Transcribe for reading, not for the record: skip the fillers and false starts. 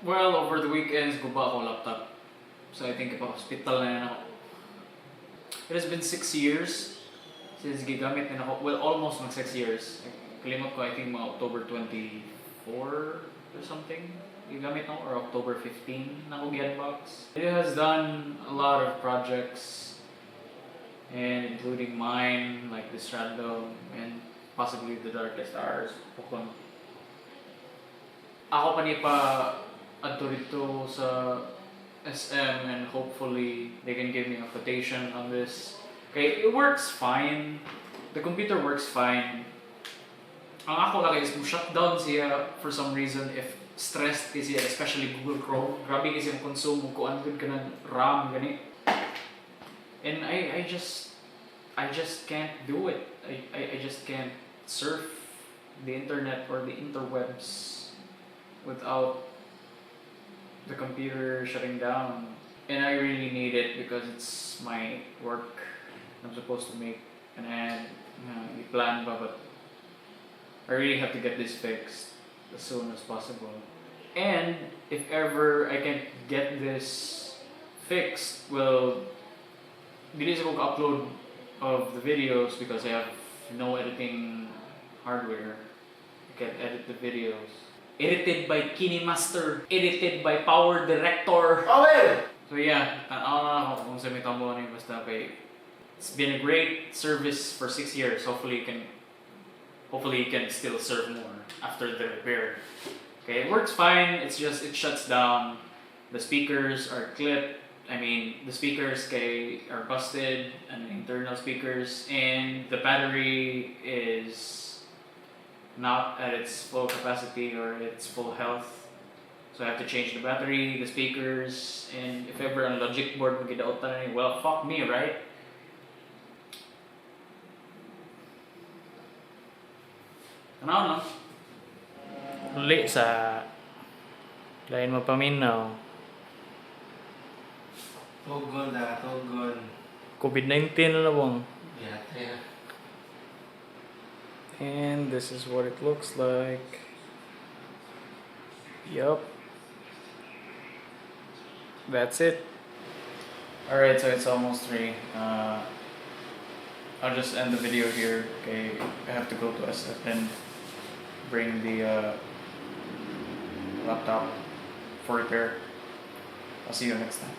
Well, over the weekends, guba ako laptop. So I think ipa-hospital na yan ako. It has been 6 years since gigamit na ako. Well, almost mag 6 years. Kalimot ko, I think mga October 24 or something. Gigamit ako, or October 15 na ako gi-unbox. It has done a lot of projects, and including mine, like this random, and possibly the Darkest Hours. Pukon. Ako pa ni pa adto dito sa SM, and hopefully they can give me a quotation on this. Okay, it works fine. The computer works fine. Ang ako lang is shutdown siya for some reason if stressed kasi, especially Google Chrome. Grabe kasi yung consume ko, good ka ng RAM, gani. And I just can't do it. I just can't surf the internet or the interwebs without the computer shutting down. And I really need it because it's my work. I'm supposed to make an ad, plan pa, but I really have to get this fixed as soon as possible. And if ever I can't get this fixed, well, dili sa upload of the videos because I have no editing hardware. I can't edit the videos. Edited by KineMaster. Edited by Power Director. Okay! So yeah, ako kung sa may tambo na basta kay. It's been a great service for 6 years. Hopefully you can still serve more after the repair. Okay, it works fine. It's just it shuts down. The speakers are clipped. I mean, the speakers are busted, and the internal speakers, and the battery is not at its full capacity or its full health. So I have to change the battery, the speakers, and if ever on logic board magidautan, well, fuck me, right? Ano? Uli sa lain mo paminaw. Tugon na, tugon. COVID-19 na bang. Yeah. And this is what it looks like. Yup. That's it. Alright, so it's almost 3. I'll just end the video here. Okay, I have to go to SF and bring the laptop for repair. I'll see you next time.